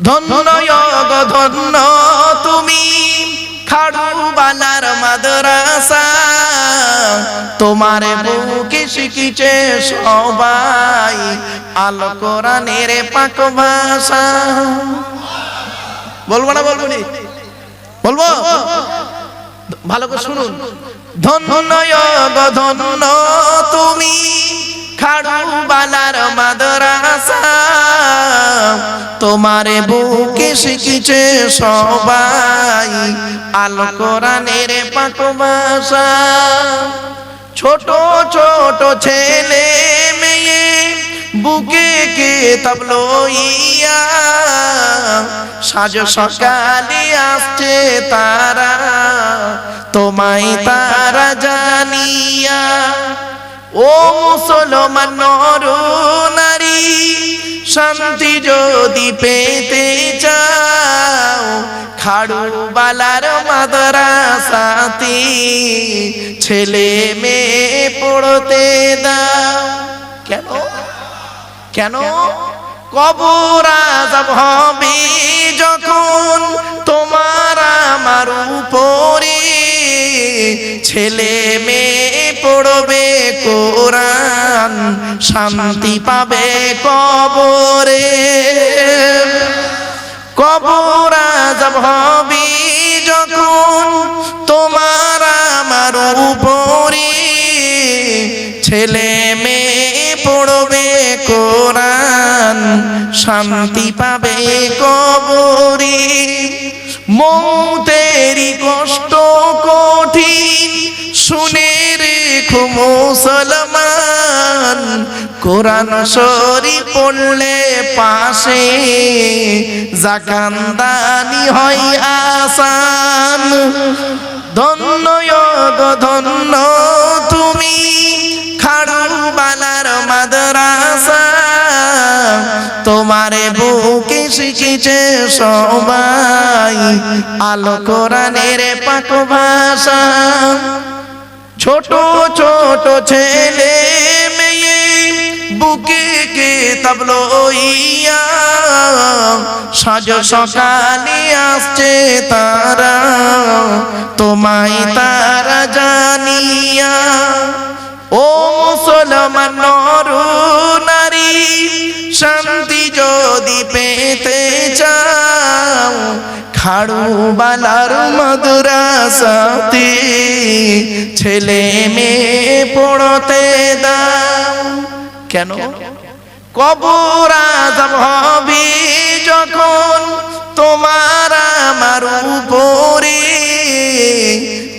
ধন্য গো ধন্য তুমি খাড়ুবালার মাদ্রাসা, তোমার বুকে শিখিছে সবাই আল কোরআনের পাক ভাষা। বলবো না বলবো নি? বলবো, ভালো করে শুনুন। ধন্য গো ধন্য তুমি খাড়ুবালার মাদ্রাসা, তোমার বুকে শিখিছে সবাই আল কোরআনের পাক ভাষা। ছোট ছোট ছেলে মেয়ে বুকে কিতাব লইয়া, সাজ সকালে আসছে তারা তোমায় তারা জানিয়া। ও মুসলমান নর নারী, শান্তি যদি পেতে চাও খাড়ুবালার মাদ্রাসাতে ছেলে মেয়ে পড়তে দাও। কেন কেন? কবর আযাব হবে যখন তোমার আমার উপরে, ছেলে মেয়ে পড়বে কোরআন শান্তি পাবে কবরে। কবর আযাব হবে যখন তোমার আমার উপরে, ছেলে মেয়ে পড়বে কোরআন শান্তি পাবে কবরে। মৌতেরি কষ্ট কঠিন শুনে রেখো মুসলমান, কোরআন শরীফ পড়লে পাশে জাকান্দানি হয় আসান। ধন্য গো ধন্য তুমি খাড়ুবালার মাদ্রাসা, তোমার বুকে শিখিছে সবাই আল কোরআনের পাক ভাষা। ছোট ছোট ছেলে মেয়ে বুকে কিতাব লইয়া, সাজ সকালে আসছে তারা তোমায় তারা জানিয়া। ও মুসলমান নর নারী, শান্তি যদি পেতে চাও খাড়ুবালার মাদ্রাসাতে ছেলে মেয়ে পড়তে দাও। কেন? কবর আযাব হবে যখন তোমার আমার উপরে,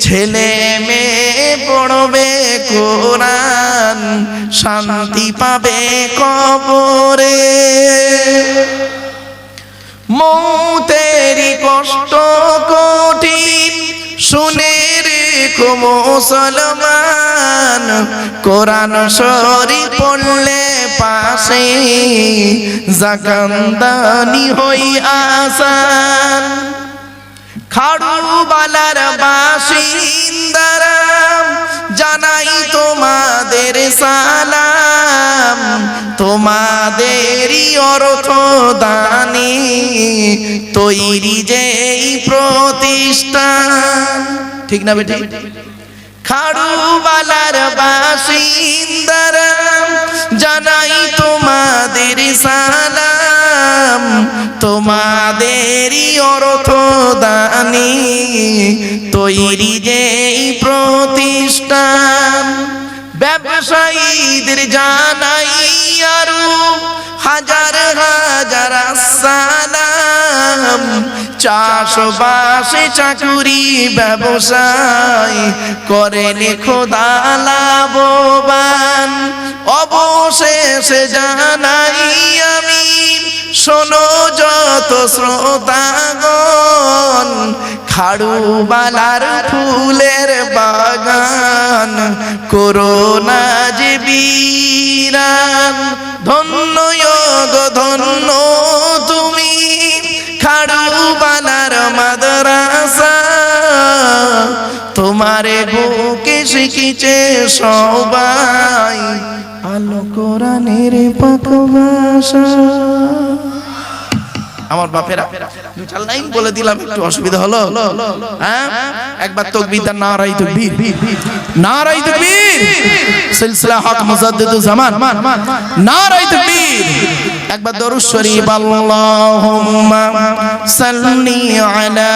ছেলে মেয়ে পড়বে কোরআন শান্তি পাবে কবরে। মৌতেরি কষ্ট কঠিন শুনে রেখো মুসলমান, কোরআন শরীফ পড়লে পাশে জাকান্দানি হই আসান। খাড়ুবালার বাসিন্দারা জানাই তোমাদের সালাম, তোমাদেরই অর্থ দানে তৈরি যেই প্রতিষ্ঠান। ঠিক না বেটি? খাড়ুবালার বাসিন্দারা জানাই তোমাদের সালাম, তোমাদেরই অর্থ দানে তৈরি যেই প্রতিষ্ঠান। ব্যবসায়ীদের জানাই আরো হাজার হাজার সালাম, চাষবাসে চাকুরি ব্যবসায় করেন খোদা লাভবান। অবশেষে জানাই আমি শোনো যত শ্রোতাগণ, খাড়ুবালার ফুলের বাগান করোনা যে বিরান। ধন্য গো ধন্য তুমি খাড়ুবালার মাদ্রাসা, তোমারে বুকে শিখিছে সবাই আল কোরআনের পাক ভাষা। আমার বাপেরা দু চার লাইন বলে দিলাম, একটু অসুবিধা হলো? হ্যাঁ, একবার তাকবীর দেন, নারায়ে তাকবীর, নারায়ে তাকবীর, সিলসিলা হক মুজাদ্দিদুজ জামান, নারায়ে তাকবীর। একবার দরুদ শরীফ, আল্লাহুম্মা সাল্লি আলা।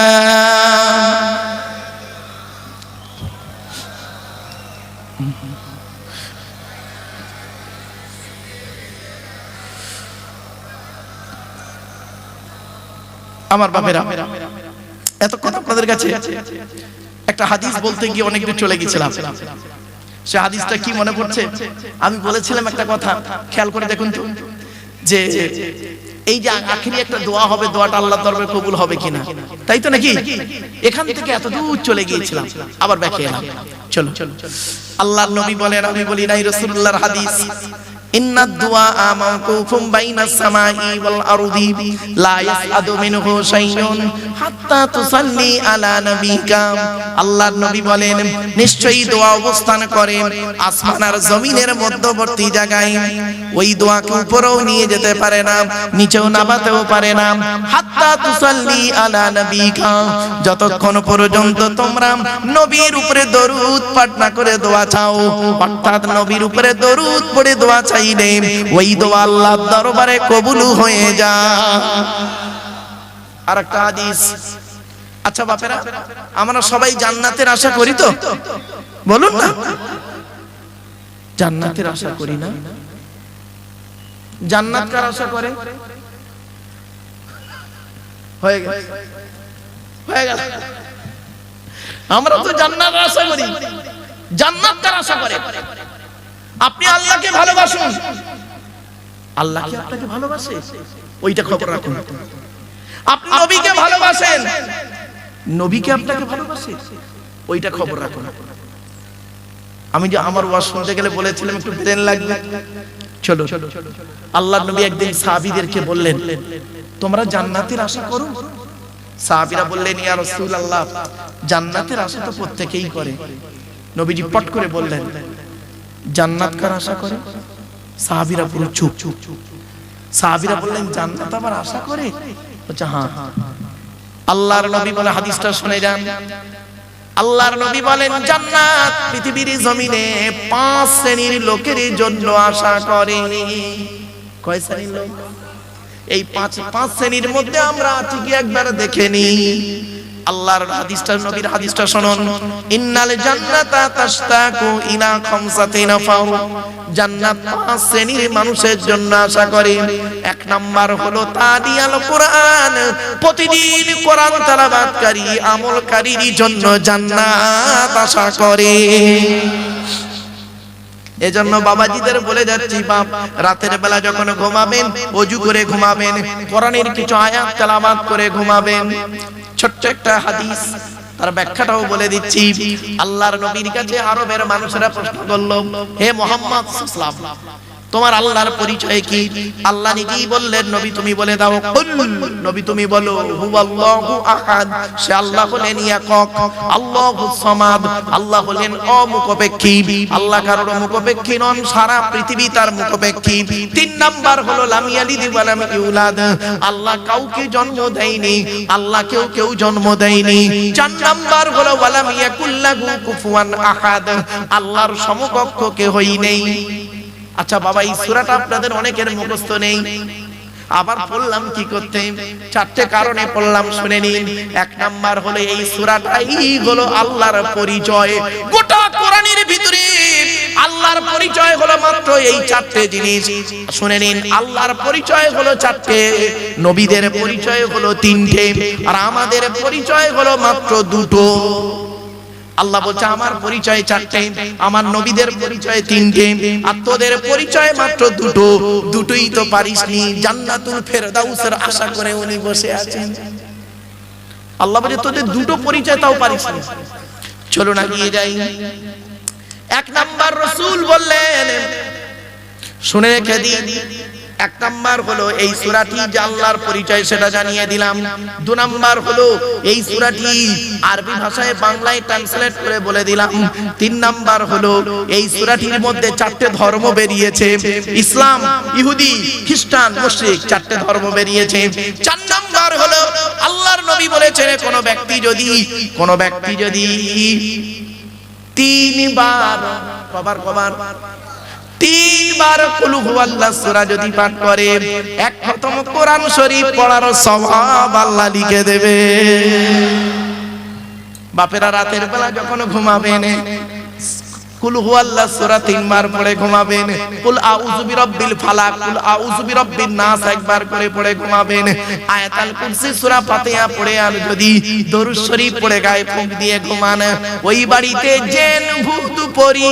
আমার বাপেরা, এতক্ষণ আপনাদের কাছে একটা হাদিস বলতে গিয়ে অনেক দূর চলে গেছিলাম। সে হাদিসটা কি মনে পড়ছে? আমি বলেছিলাম একটা কথা, খেয়াল করে দেখুন তো, যে এই যে আখেরি একটা দোয়া হবে, দোয়াটা আল্লাহর দরবারে কবুল হবে কিনা, তাই তো নাকি? এখান থেকে এত দূর চলে গিয়েছিলাম, আবার ব্যাকে এলাম। চলো, আল্লাহর নবী বলেন, আমি বলি নাই, রাসূলুল্লাহর হাদিস, ইন্নাদ দুআ মাওকুফুম বাইনাস সামাই ওয়াল আরদি লা ইয়াসআদু মিনহু শাইউন হাত্তা তুসাল্লি আলা নবিকা। আল্লাহর নবী বলেন, নিশ্চয়ই দোয়া অবস্থান করে আসমান আর জমিনের মধ্যবর্তী জায়গায়। ওই দোয়াকে উপরেও নিয়ে যেতে পারে না, নিচেও নামাতেও পারে না। হাত্তা তুসাল্লি আলা নবিকা, যতক্ষণ পর্যন্ত তোমরা নবীর উপরে দরুদ পাঠ না করে দোয়া চাও, অর্থাৎ নবীর উপরে দরুদ পড়ে দোয়া চাই, ওই দোয়া আল্লাহর দরবারে কবুল হয়ে যায়। আরেকটা হাদিস। আচ্ছা বাপেরা, আমরা সবাই জান্নাতের আশা করি তো? বলুন না, জান্নাতের আশা করি না? জান্নাত কার আশা করে? হয়ে গেল, হয়ে গেল। আমরা তো জান্নাতের আশা করি। জান্নাত কার আশা করে? আপনি আল্লাহকে ভালোবাসুন, আল্লাহ কি আপনাকে ভালোবাসে? ওইটা খবর রাখুন। আপনি নবীকে ভালোবাসেন, নবীকে আপনাকে ভালোবাসে, ওইটা খবর রাখুন। আমি যে আমার ওয়াজ শুনতে গেলে বলেছিলাম একটু ব্রেন লাগবে। চলো, আল্লাহর নবী একদিন সাহাবীদেরকে বললেন, তোমরা জান্নাতের আশা করো? সাহাবীরা বললেন, ইয়া রাসূলুল্লাহ, জান্নাতের আশা তো প্রত্যেকেই করে। নবীজি পট করে বললেন, জান্নাত কার আশা করে? সাহাবীরা পুরো চুপ। সাহাবীরা বললেন, জান্নাত আবার আশা করে? বলছে হ্যাঁ। আল্লাহর নবী বলে, হাদিসটা শুনে যান। আল্লাহর নবী বলেন, জান্নাত পৃথিবীর জমিনে 5 শ্রেণীর লোকের জন্য আশা করে। কয় শ্রেণীর লোক? এই 5 শ্রেণীর মধ্যে আমরা আছি কি একবার দেখে নি। আল্লাহর হাদিসটা, নবীর হাদিসটা শুনুন। ইন্নাল জান্নাতা তাশতাকু ইলা খামসাতি নাফার। জান্নাত 5 শ্রেণীর মানুষের জন্য আশা করে। 1 নাম্বার হলো তাদিয়াল কোরআন, প্রতিদিন কোরআন তেলাওয়াতকারী আমলকারীর জন্য জান্নাত আশা করে। এজন্য বাবাজিদের বলে যাচ্ছি, বাপ রাতের বেলা যখন ঘুমাবেন, ওযু করে ঘুমাবেন, কোরআনের কিছু আয়াত তেলাওয়াত করে ঘুমাবেন। ছোট্ট একটা হাদিস, তার ব্যাখ্যাটাও বলে দিচ্ছি। আল্লাহর নবীর কাছে আরবের মানুষেরা প্রশ্ন করলো, হে মুহাম্মদ সাল্লাল্লাহু আলাইহি ওয়াসাল্লাম, তোমার আল্লাহর পরিচয় কি? আল্লাহ নিজেই বললেন, নবী তুমি বলে দাও। কুল, নবী তুমি বলো, হুয়াল্লাহু আহাদ, সে আল্লাহ হলেন একক। আল্লাহুস সামাদ, আল্লাহ হলেন অমুখপেক্ষী। আল্লাহ কারোর মুখপেক্ষী নন, সারা পৃথিবী তার মুখপেক্ষী। 3 নাম্বার হলো লাম ইয়ালিদ ওয়া লাম ইউলাদ, আল্লাহ কাউকে জন্ম দেয়নি, আল্লাহ কেউ জন্ম দেয়নি। 4 নাম্বার হলো ওয়া লাম ইয়াকুল্লাহু কুফুয়ান আহাদ, আল্লাহর সমকক্ষ কেউই নেই। আচ্ছা বাবা, এই সূরাটা আপনাদের অনেকের মুখস্থ নেই। আবার পড়লাম কি করতে? 4টে কারণে পড়লাম, শুনে নিন। 1 নাম্বার হলো এই সূরাটাই হলো আল্লাহর পরিচয়। গোটা কোরআনের ভিতরে আল্লাহর পরিচয় হলো মাত্র এই 4টে জিনিস। শুনে নিন, আল্লাহর পরিচয় হলো 4টে, নবীদের পরিচয় হলো 3টে, আর আমাদের পরিচয় হলো মাত্র 2টো। আল্লাহ বলছে, আমার পরিচয় 4টে, আমার নবীদের পরিচয় 3টে, আর তোদের পরিচয় মাত্র 2টো। 2টোই তো পারিসনি। জান্নাতুল ফেরদাউসের আশা করে উনি বসে আছেন। আল্লাহ বলে, তোদের 2টো পরিচয় তাও পারিসনি। চলো না গিয়ে যাই। 1 নাম্বার রাসূল বললেন, শুনে রেখে দিন, এক নাম্বার হলো এই সূরাটি যে আল্লাহর পরিচয় সেটা জানিয়ে দিলাম। দুই নাম্বার হলো এই সূরাটি আরবি ভাষায় বাংলায় ট্রান্সলেট করে বলে দিলাম। তিন নাম্বার হলো এই সূরাটির মধ্যে চারটে ধর্ম বেরিয়েছে, ইসলাম, ইহুদি, খ্রিস্টান, মুশরিক, চারটে ধর্ম বেরিয়েছে। চার নাম্বার হলো আল্লাহর নবী বলেছেন কোন ব্যক্তি যদি তিনবার কুল হুয়াল্লাহ সূরা যদি পাঠ করে, এক খতম কোরআন শরীফ পড়ার সওয়াব আল্লাহ লিখে দেবে। বাপেরা রাতের বেলা যখন ঘুমাবেন কুল হুয়াল্লাহ সূরা তিনবার পড়ে ঘুমাবেন, কুল আউযু বিরাব্বিল ফালাক, কুল আউযু বিরাব্বিন নাস একবার করে পড়ে ঘুমাবেন, আয়াতুল কুরসি সূরা ফাতিহা পড়ে আর যদি দরুদ শরীফ পড়ে গায়ে ফুঁক দিয়ে ঘুমান, ওই বাড়িতে জিন ভূত পরি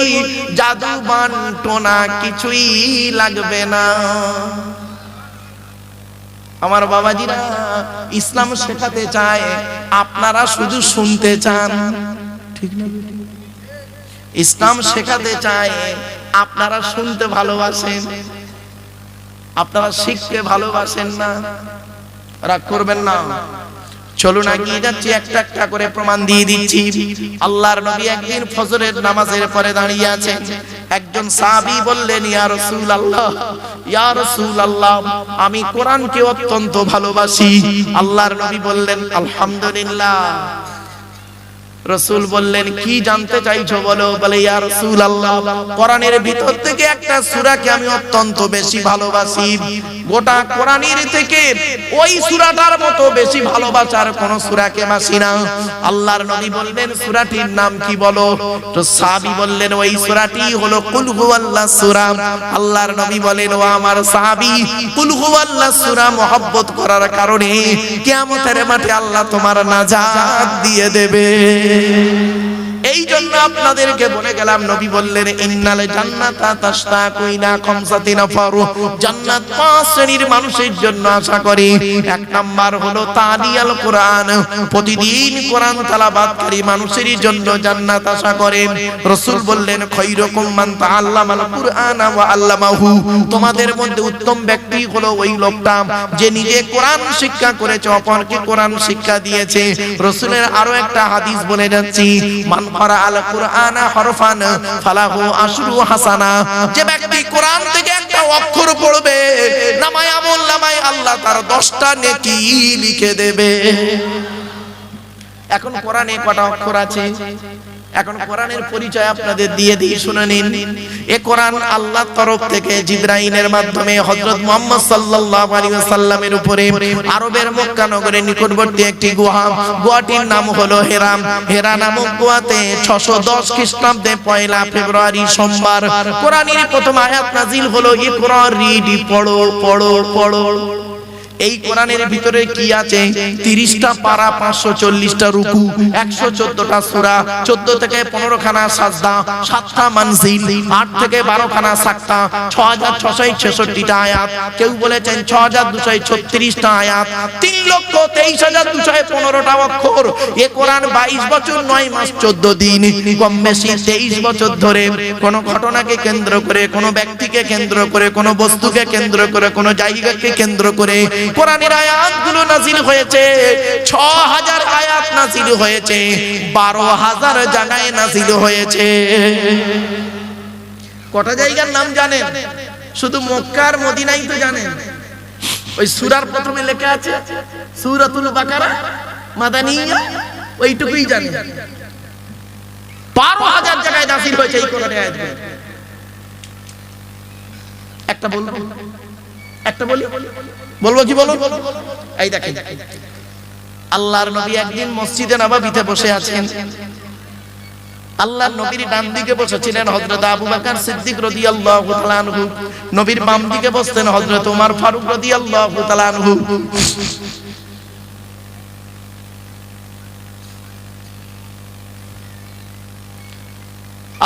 জাদু বানটোনা কিছুই লাগবে না। আমার বাবাজিরা ইসলাম শেখাতে চায়, আপনারা শুধু শুনতে চান, ঠিক না? ইসলাম শেখাতে চায়, আপনারা শুনতে ভালোবাসেন, আপনারা শিখতে ভালোবাসেন না। রাগ করবেন না, চলুন এগিয়ে যাচ্ছি, একটা একটা করে প্রমাণ দিয়ে দিচ্ছি। আল্লাহর নবী একদিন ফজরের নামাজের পরে দাঁড়িয়ে আছেন, একজন সাহাবী বললেন, ইয়া রাসূলুল্লাহ, ইয়া রাসূলুল্লাহ, আমি কোরআনকে অত্যন্ত ভালোবাসি। আল্লাহর নবী বললেন, আলহামদুলিল্লাহ। রাসূল বললেন, কি জানতে চাইছো বলো? বলে, ইয়া রাসূলুল্লাহ, কোরআনের ভিতর থেকে একটা সূরাকে আমি অত্যন্ত বেশি ভালোবাসি, গোটা কোরআনের থেকে ওই সূরাটার মতো বেশি ভালোবাসার কোন সূরাকে বাসি না। আল্লাহর নবী বললেন, সূরাটির নাম কি বলো? তো সাহাবী বললেন, ওই সূরাটি হলো কুল হুয়াল্লাহ সূরা। আল্লাহর নবী বলেন, ও আমার সাহাবী, কুল হুয়াল্লাহ সূরা মহব্বত করার কারণে কিয়ামতের মাঠে আল্লাহ তোমার নাজাত দিয়ে দেবে। এই জন্য আপনাদেরকে বলে গেলাম, নবী বললেন, ইন্নাল জান্নাতা তাশতাকু ইলা খামসাতি নাফার, জান্নাত পাঁচ শ্রেণীর মানুষের জন্য আশা করে। এক নাম্বার হলো তালিয়াল কোরআন, প্রতিদিন কোরআন তেলাওয়াতকারী মানুষের জন্য জান্নাত আশা করেন। রাসূল বললেন, খায়রুকুম মান তাআল্লামাল কুরআনা ওয়া আল্লামাহু, তোমাদের মধ্যে উত্তম ব্যক্তি হলো ওই লোকটা যে নিজে কোরআন শিক্ষা করেছে, অপরকে কোরআন শিক্ষা দিয়েছে। রাসূলের আরো একটা হাদিস বলে যাচ্ছি, মান আল কুরআনা হরফান ফালাহু আশরু হাসানা, যে ব্যক্তি কোরআন থেকে একটা অক্ষর পড়বে, নামায় আমল নামায় আল্লাহ তার 10টা নেকি লিখে দেবে। এখন কোরআনে কটা অক্ষর আছে? এখন কোরআনের পরিচয় আপনাদের দিয়ে দিই, শুনে নিন। এই কোরআন আল্লাহর তরফ থেকে জিবরাইলের মাধ্যমে হযরত মুহাম্মদ সাল্লাল্লাহু আলাইহি ওয়াসাল্লামের উপরে আরবের মক্কা নগরের নিকটবর্তী একটি গুহাটির নাম হলো হেরা। হেরা নামক গুহাতে 610 খ্রিস্টাব্দে 1 ফেব্রুয়ারি সোমবার কোরআনের প্রথম আয়াত নাজিল হলো, ইকরা রিড, পড়ো পড়ো পড়ো। এই কোরআনের ভিতরে কি আছে? 30টা পারা, 540টা রুকু, 114টা সূরা, 14 থেকে 15 খানা সাজদা, 7টা মানজিল, 8 থেকে 12 খানা সাক্তা, 6666টা আয়াত, কেউ বলেছেন 6236টা আয়াত, 3,23,215টা অক্ষর। এই কোরআন 22 বছর 9 মাস 14 দিন, কম বেশি 23 বছর ধরে কোন ঘটনাকে কেন্দ্র করে, কোন ব্যক্তিকে কেন্দ্র করে, কোন বস্তুকে কেন্দ্র করে, কোন জায়গাকে কেন্দ্র করে কোরআনের আয়াতগুলো নাজিল হয়েছে। 6000 আয়াত নাজিল হয়েছে, 12000 জায়গায় নাজিল হয়েছে। কটা জায়গার নাম জানেন? শুধু মক্কা আর মদিনাই তো জানেন। ওই সূরার প্রথমে লেখা আছে সূরাতুল বাকারা মাদানিয়া, ওইটুকুই জানেন। 12000 জায়গায় নাজিল হয়েছে এই কোরআনের আয়াতগুলো। একটা বলবো, একটা বলি, বলবো কি বলুন? এই দেখেন, আল্লাহর নবী একদিন মসজিদে নববীতে বসে আছেন। আল্লাহর নবীর ডান দিকে বসেছিলেন হযরত আবু বকর সিদ্দিক রাদিয়াল্লাহু তাআলা আনহু, নবীর বাম দিকে বসতেন হযরত ওমর ফারুক রাদিয়াল্লাহু তাআলা আনহু।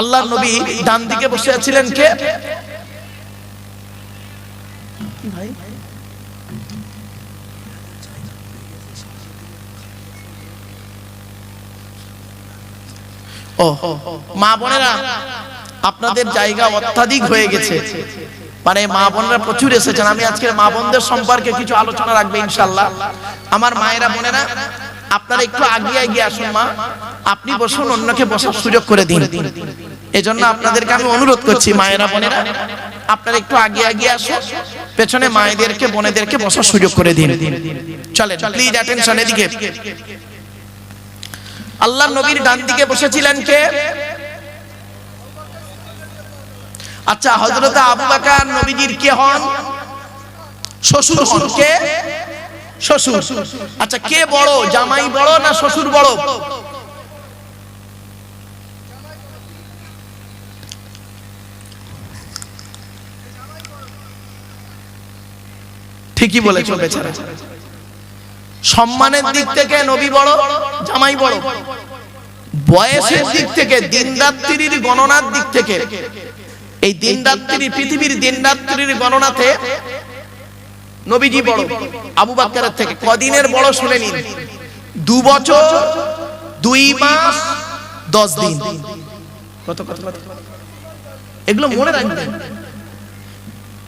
আল্লাহর নবী ডান দিকে বসে আছিলেন কে? ভাই ও মা বোনেরা, আপনাদের জায়গা অত্যাধিক হয়ে গেছে, মানে মা বোনরা প্রচুর এসেছেন। আমি আজকে মা বোনদের সম্পর্কে কিছু আলোচনা রাখবো ইনশাআল্লাহ। আমার মায়েরা বোনেরা, আপনারা একটু আগিয়ে এগিয়ে আসুন। মা আপনি বসুন, অন্যকে বসার সুযোগ করে দিন। এজন্য আপনাদেরকে আমি অনুরোধ করছি, মায়েরা বোনেরা আপনারা একটু আগিয়ে এগিয়ে আসুন, পেছনে মায়েদেরকে বোনেদেরকে বসার সুযোগ করে দিন। চলেন প্লিজ অ্যাটেনশন এদিকে। আল্লাহর নবীর ডান দিকে বসেছিলেন কে? আচ্ছা, হযরত আবু বকর নবীজির কে হন? শ্বশুর হন। কে? শ্বশুর। আচ্ছা, কে বড়, জামাই বড় না শ্বশুর বড়? ঠিকই বলেছো বেচারা। সম্মানের দিক থেকে নবী বড়, জামাই বড়। বয়সের দিক থেকে, দিন রাত্রির গণনার দিক থেকে, এই দিন রাত্রি, পৃথিবীর দিন রাত্রির গণনাতে নবীজি বড় আবু বকরের থেকে। কদিনের বড় শুনে নিন। 2 বছর 2 মাস 10 দিন। কত কত কত এগুলো মনে রাখবেন।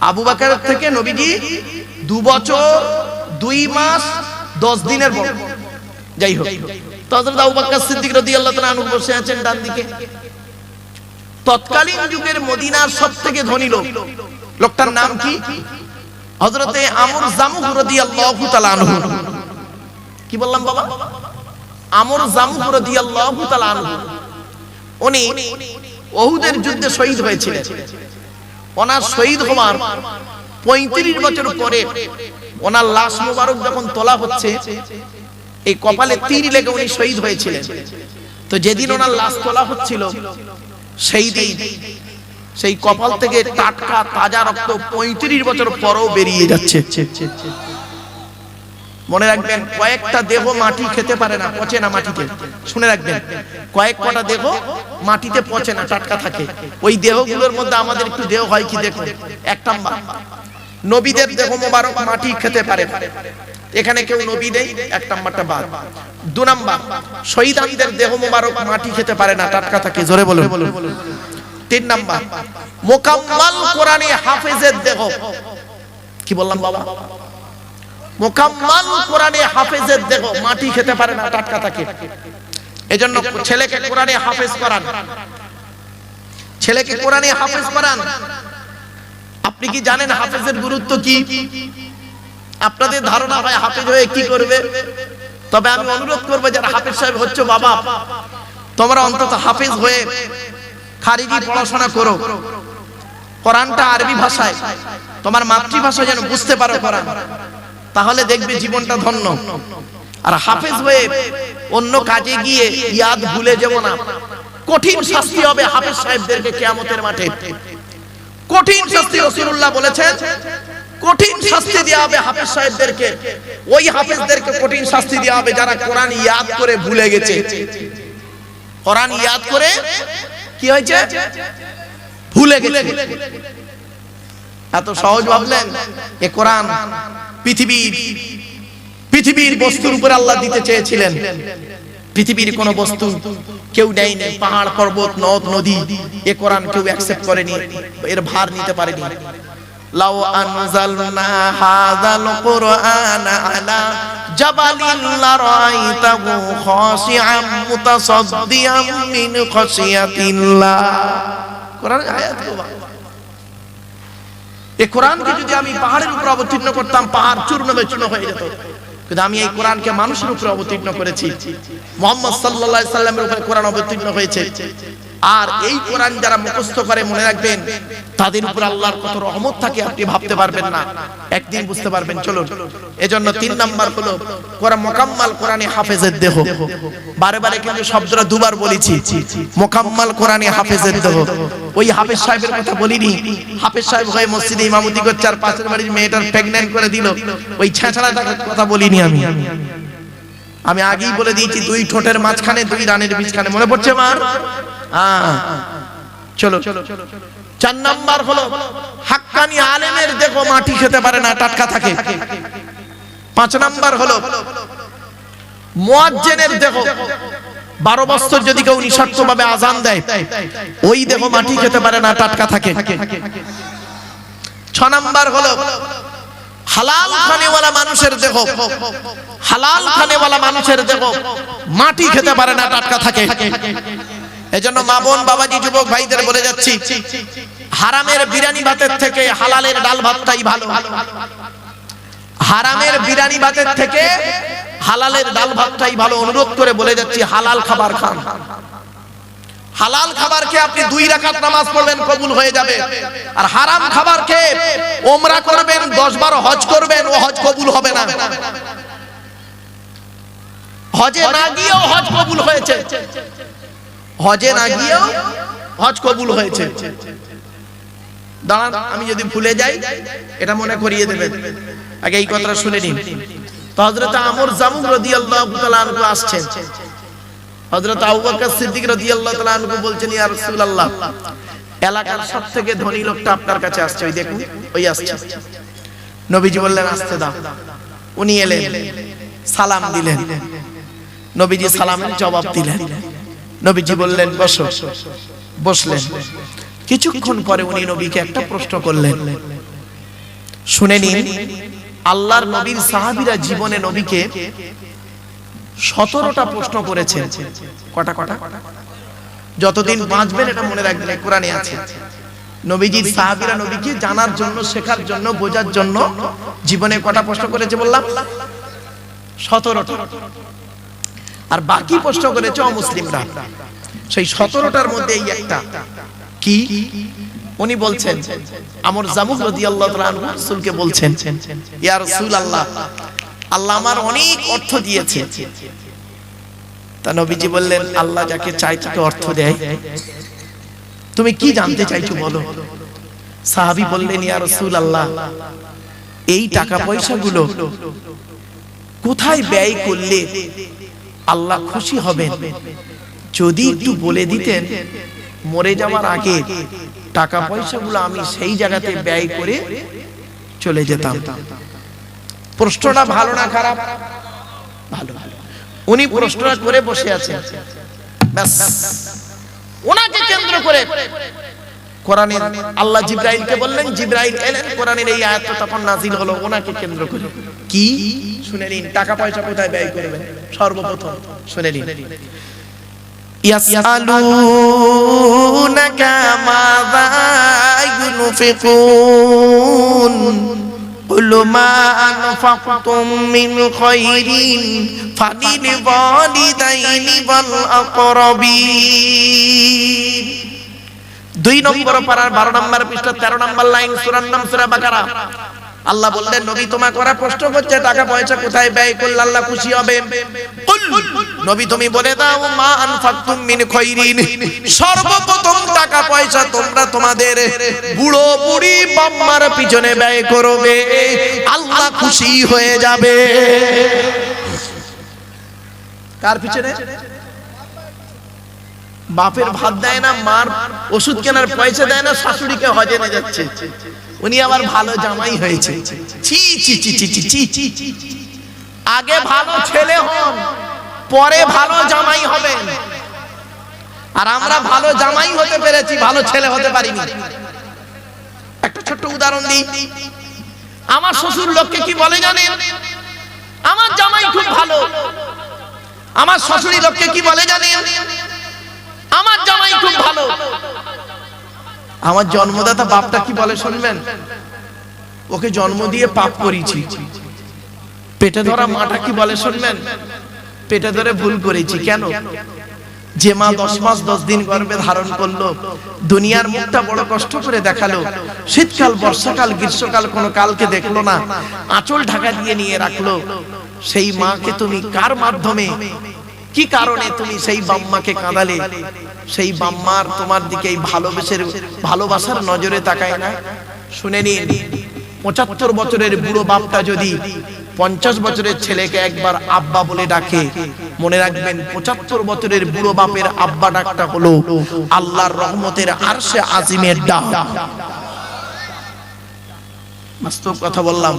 আবু বকরের থেকে নবীজি 2 বছর 2 মাস 10 দিনের বড়। যাই হোক, তো হযরত আবু বকর সিদ্দিক রাদিয়াল্লাহু তাআলা আনহু বসে আছেন ডান দিকে। তৎকালীন যুগের মদিনার সবথেকে ধনী লোক, লোকটার নাম কি? হযরতে আমর জামুহ রাদিয়াল্লাহু তাআলা আনহু। কি বললাম বাবা? আমর জামুহ রাদিয়াল্লাহু তাআলা আনহু। উনি উহুদের যুদ্ধে শহীদ হয়েছিলেন। ওনার শহীদ হওয়ার 35 বছর পরে ওনার লাশ মোবারক যখন তোলা হচ্ছে, এই কপালে তীর লেগে উনি শহীদ হয়েছিলেন। তো যেদিন ওনার লাশ তোলা হচ্ছিল, সেই দিন সেই কপাল থেকে টাটকা তাজা রক্ত 35 বছর পরেও বেরিয়ে যাচ্ছে। মনে রাখবেন, কয়েকটা দেহ মাটি খেতে পারে না, পচে না মাটিতে। শুনে রাখবেন, কয়েক কটা দেহ মাটিতে পচে না, টাটকা থাকে। ওই দেহগুলোর মধ্যে আমাদের একটু দেহ হয় কি দেখুন। 1 নাম্বার, নবীদের দেহ মোবারক মাটি খেতে পারে, এখানে কেউ নবী নেই, 1 নাম্বারটা বাদ। 2 নাম্বার, শহীদদের দেহ মোবারক মাটি খেতে পারে না, টাটকা থাকে। জোরে বলুন। 3 নাম্বার, মুকাম্মাল কোরআনে হাফেজের দেহ। কি বললাম বাবা? মুকাম্মাল কোরআনে হাফেজের দেহ মাটি খেতে পারে না, টাটকা থাকে। এজন্য ছেলেকে কোরআনে হাফেজ করান, ছেলেকে কোরআনে হাফেজ করান। আপনি কি জানেন হাফেজের গুরুত্ব কি? আপনাদের ধারণা হয় হাফেজ হয়ে কি করবে? তবে আমি অনুরোধ করব, যারা হাফেজ সাহেব হচ্ছে, বাবা তোমরা অন্তত হাফেজ হয়ে খারিজি পড়াশোনা করো। কোরআনটা আরবি ভাষায়, তোমার মাতৃভাষা যেন বুঝতে পারো কোরআন, তাহলে দেখবে জীবনটা ধন্য। আর হাফেজ হয়ে অন্য কাজে গিয়ে ইয়াদ ভুলে যাব না। কঠিন শাস্তি হবে হাফেজ সাহেবদেরকে কিয়ামতের মাঠে। কঠিন শাস্তি রাসূলুল্লাহ বলেছেন, কঠিন শাস্তি দেওয়া হবে হাফেজ সাহেবদেরকে। ওই হাফেজদেরকে কঠিন শাস্তি দেওয়া হবে যারা কোরআন ইয়াদ করে ভুলে গেছে। কোরআন ইয়াদ করে কি হয়েছে? ভুলে গেছে। এত সহজ ভাবলেন? এ কোরআন পৃথিবীর বস্তুর উপর আল্লাহ দিতে চেয়েছিলেন। পৃথিবীর কোন বস্তু কেউ নেয়নি, পাহাড় পর্বত নদ নদী, এ কোরআন কেউ অ্যাকসেপ্ট করেনি, এর ভার নিতে পারেনি। লাউ আনজালনা হাযাল কুরআনা আলা জাবালিন লারাইতাহু খাশিআম মুতাসাদ্দিয়াম মিন খাশিয়াতিল্লাহ। কোরআনের আয়াত বাবা। এই কোরআনকে যদি আমি পাহাড়ের উপর অবতীর্ণ করতাম, পাহাড় চূর্ণ বিচূর্ণ হয়ে যেত। কিন্তু আমি এই কোরআনকে মানুষের উপর অবতীর্ণ করেছি। মুহাম্মদ সাল্লাল্লাহু আলাইহি সাল্লামের উপর কোরআন অবতীর্ণ হয়েছে। আর এই কোরআন যারা মুখস্থ করে, মনে রাখবেন, তাদের উপর আল্লাহর কত রহমত থাকে আপনি ভাবতে পারবেন না, একদিন বুঝতে পারবেন। চলুন, এজন্য 3 নাম্বার হলো কোরআন মুকাম্মাল কোরআনে হাফেজের দেহ। বারে বারে কিন্তু শব্দটা দুবার বলেছি, মুকাম্মাল কোরআনে হাফেজের দেহ। ওই হাফেজ সাহেবের কথা বলিনি। হাফেজ সাহেব হয়ে মসজিদে ইমামতি করছে আর পাশের বাড়ির মেয়েটার প্রেগন্যান্ট করে দিল, ওই ছেঁচড়াটার কথা বলিনি আমি আগেই বলে দিয়েছি, 2 ঠোঁটের মাঝখানে 2 রানের বীজখানে। মনে পড়ছে মার? চলো। 4 নাম্বার হলো হাক্কানি আলেমের দেহ মাটি খেতে পারে না, টাটকা থাকে। 5 নাম্বার হলো মুয়াজ্জিনের দেহ। 12 বছর যদি কেউ নিঃশর্তভাবে আযান দেয়, ওই দেহ মাটি খেতে পারে না, টাটকা থাকে। 6 নাম্বার হলো হালাল খানেওয়ালা মানুষের দেহ, হালাল খানেওয়ালা মানুষের দেহ মাটি খেতে পারে না, টাটকা থাকে। এজন্য মা বোন বাবাজি যুবক ভাইদের বলে যাচ্ছি, হারামের বিরিয়ানি ভাতের থেকে হালালের ডাল ভাতটাই ভালো। হারামের বিরিয়ানি ভাতের থেকে হালালের ডাল ভাতটাই ভালো। অনুরোধ করে বলে যাচ্ছি, হালাল খাবার খান। হালাল খাবার খেয়ে আপনি 2 রাকাত নামাজ পড়বেন, কবুল হয়ে যাবে। আর হারাম খাবার খেয়ে ওমরা করবেন, 10-12 হজ করবেন, ও হজ কবুল হবে না। হজে না গিয়েও হজ কবুল হয়েছে, হজে না গিয়েও হজ কবুল হয়েছে। দাঁড়ান, আমি যদি ভুলে যাই এটা মনে করিয়ে দেবেন। আগে এই কথাটা শুনে নিন। তো হযরত আমর জামুক রাদিয়াল্লাহু তাআলা আনহু আসছেন। হযরত আবু বকর সিদ্দিক রাদিয়াল্লাহু তাআলা আনহু বলছেন, ইয়া রাসূলুল্লাহ, এলাকার সবথেকে ধনী লোকটা আপনার কাছে আসছে, ওই দেখুন, ওই আসছে। নবীজি বললেন, আসতে দাও। উনি এলেন, সালাম দিলেন। নবীজি সালামের জবাব দিলেন। নবীজি বললেন, বসো। বসলেন। কিছুক্ষণ পরে উনি নবীকে একটা প্রশ্ন করলেন। শুনে নিন, আল্লাহর নবীর সাহাবীরা জীবনে নবীকে 17টা প্রশ্ন করেছেন। কটা? যতদিন বাঁচবেন এটা মনে রাখবেন, কোরআনে আছে। নবীজির সাহাবীরা নবীকে জানার জন্য, শেখার জন্য, বোঝার জন্য জীবনে কটা প্রশ্ন করেছে বললাম? 17টা। আর বাকি প্রশ্ন করেছে অমুসলিমরা। সেই 17টার মধ্যে এই একটা কি, উনি বলছেন, আমর জামুক রাদিয়াল্লাহু তাআলা আনহু রাসূলকে বলছেন, ইয়া রাসূলুল্লাহ, আল্লাহ আমার অনেক অর্থ দিয়েছে। তা নবীজি বললেন, আল্লাহ যাকে চায় তাকে অর্থ দেয়। তুমি কি জানতে চাইছো বলো? সাহাবী বললেন, ইয়া রাসূলুল্লাহ, এই টাকা পয়সাগুলো কোথায় ব্যয় করলে আল্লাহ খুশি হবেন, যদি একটু বলে দিতেন, মরে যাওয়ার আগে টাকা পয়সাগুলো আমি সেই জায়গাতে ব্যয় করে চলে যেতাম। প্রশ্নটা ভালো না খারাপ? ভালো। উনি প্রশ্নটা করে বসে আছেন, ব্যাস ওনাকে কেন্দ্র করে কোরআনের আল্লাহ জিবরাইলকে বললেন, জিবরাইল এলেন, কোরআনের এই আয়াতটা তখন নাযিল হলো ওনাকে কেন্দ্র করে। কি? শুনে নিন, টাকা পয়সা কোথায় ব্যয় করবেন সর্বপ্রথম শুনে নিন। ইয়াসআলুনাকা মাযা ইউনফিকুন কুল মা আনফাকতুম মিন খায়রিন ফালিল ওয়ালিদাইনি ওয়াল আকরাবিন। 2 নম্বর পারার 12 নম্বর পৃষ্ঠা 13 নম্বর লাইন, সূরার নাম সূরা বাকারা। আল্লাহ বললেন, নবী তোমার করা প্রশ্ন করছে টাকা পয়সা কোথায় ব্যয় করলে আল্লাহ খুশি হবে। কুল, নবী তুমি বলে দাও, মা আনফাকতুম মিন খায়রিন, সর্বপ্রথম টাকা পয়সা তোমরা তোমাদের বুড়ো বুড়ি বাম্মার পিছনে ব্যয় করবে, আল্লাহ খুশি হয়ে যাবে। কার পিছনে? বাপের ভাত দেয় না, মার ওষুধ কেনার পয়সা দেয় না, শাশুড়িকে হজে নিয়ে যাচ্ছে, উনি আবার ভালো জামাই হয়েছে। ছি ছি ছি ছি ছি ছি। আগে ভালো ছেলে হন, পরে ভালো জামাই হবেন। আর আমরা ভালো জামাই হতে পেরেছি, ভালো ছেলে হতে পারিনি। একটা ছোট্ট উদাহরণ দিই। আমার শ্বশুর লোককে কি বলে জানেন? আমার জামাই খুব ভালো। আমার শাশুড়ি লোককে কি বলে জানেন? আমার জামাই খুব ভালো। আমার জন্মদাতা বাপটা কি বলে শুনবেন? ওকে জন্ম দিয়ে পাপ করেছি। পেটে ধরা মাটা কি বলে শুনবেন? পেটে ধরে ভুল করেছি। কেন? যে মা 10 মাস 10 দিন গর্ভে ধারণ করলো, দুনিয়ার মুখটা বড় কষ্ট করে দেখালো, শীতকাল বর্ষাকাল গ্রীষ্মকাল কোনো কালকে দেখলো না, আঁচল ঢাকা দিয়ে নিয়ে রাখলো, সেই মাকে তুমি কার মাধ্যমে, কি কারণে তুমি সেই বাম্মাকে কাঁদালে? সেই বাম্মার তোমার দিকে এই ভালোবাসার নজরে তাকায় না? শুনে নিন, 75 বছরের বুড়ো বাপটা যদি 50 বছরের ছেলেকে একবার আব্বা বলে ডাকে, মনে রাখবেন 75 বছরের বুড়ো বাপের আব্বা ডাকটা হলো আল্লাহর রহমতের আরশে আজিমের ডাক। বাস্তব কথা বললাম,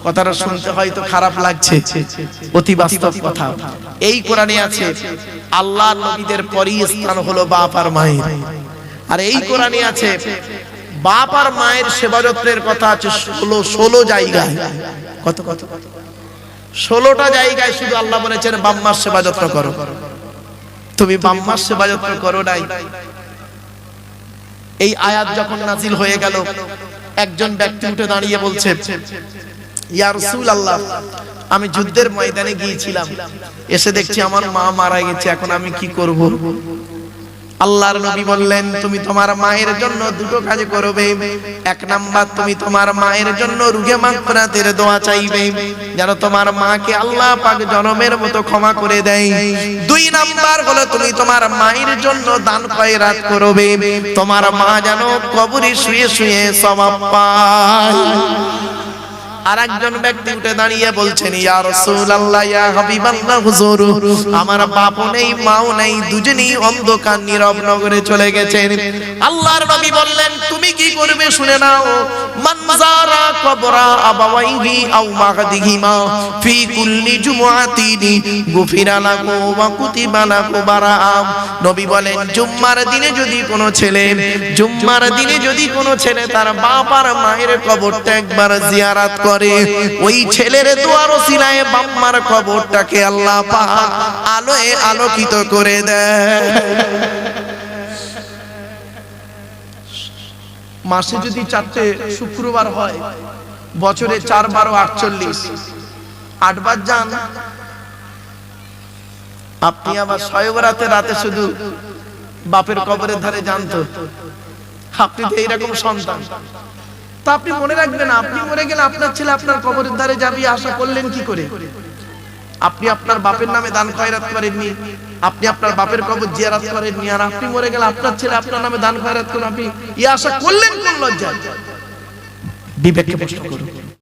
কথাটা শুনতে হয়তো খারাপ লাগছে, অতি বাস্তব কথা। এই কোরআনে আছে আল্লাহর নবীদের পরই স্থান হলো বাপ আর মায়ের। আর এই কোরআনে আছে বাপ আর মায়ের সেবা যত্নের কথা আছে 16 জায়গায়। কত 16টা জায়গায় শুধু আল্লাহ বলেছেন বাপ মার সেবা যত্ন করো। তুমি বাপ মার সেবা যত্ন করো নাই। এই আয়াত যখন নাজিল হয়ে গেল, একজন ব্যক্তি উঠে দাঁড়িয়ে বলছে, ইয়া রাসূলুল্লাহ, আমি যুদ্ধের ময়দানে গিয়েছিলাম, এসে দেখছি আমার মা মারা গেছে, এখন আমি কি করব? আল্লাহর নবী বললেন, তুমি তোমার মায়ের জন্য দুটো কাজ করবে। এক নাম্বার, তুমি তোমার মায়ের জন্য রুহে মাগফিরাতের দোয়া চাইবে, যেন তোমার মাকে আল্লাহ পাক জনমের মতো ক্ষমা করে দেয়। দুই নাম্বার হলো, তুমি তোমার মায়ের জন্য দান খয়রাত করবে, তোমার মা যেন কবরে শুয়ে শুয়ে সওয়াব পায়। আরেকজন ব্যক্তি উঠে দাঁড়িয়ে বলছেন, ইয়া রাসূলুল্লাহ, ইয়া হাবিবাল্লাহ, হুজুর, আমার বাপও নেই মাও নেই, দুজনেই অন্ধকার নীরব নগরে চলে গেছেন। আল্লাহর নবী বললেন, তুমি কি করবে শুনে নাও। মান যারা কবরা আবাওয়াইহি আও মাগদিহিমা ফি কুল্লি জুমআতিন গুফিরা লাহু ওয়া কুতিবা লাহু বারাআ। নবী বলেন, জুম্মার দিনে যদি কোনো ছেলে তার বাপ আর মায়ের কবরটা একবার জিয়ারত করে, ওই ছেলের দোয়ার ওসিলায় বাপ মার কবরটাকে আল্লাহ পাক আলোয় আলোকিত করে দেয়। মাসে যদি 4টে শুক্রবার হয়, বছরে 4 12 48, 8 বার যান আপনি। আবার শয়বরাতে রাতে শুধু বাপের কবরের ধারে যান, তো আপনি তো এইরকম সন্তান। তা আপনি মনে রাখবেন, আপনি মরে গেলে আপনার ছেলে আপনার কবরের ধারে যাবে, আশা করলেন কি করে? আপনি আপনার বাপের নামে দান খয়রাত করেননি, আপনি আপনার বাপের কবর জিয়ারত করেননি, আর আপনি মরে গেলে আপনার ছেলে আপনার নামে দান খয়রাত করবে, আপনি এই আশা করলেন কোন লজ্জায়? বিবেককে প্রশ্ন করুন।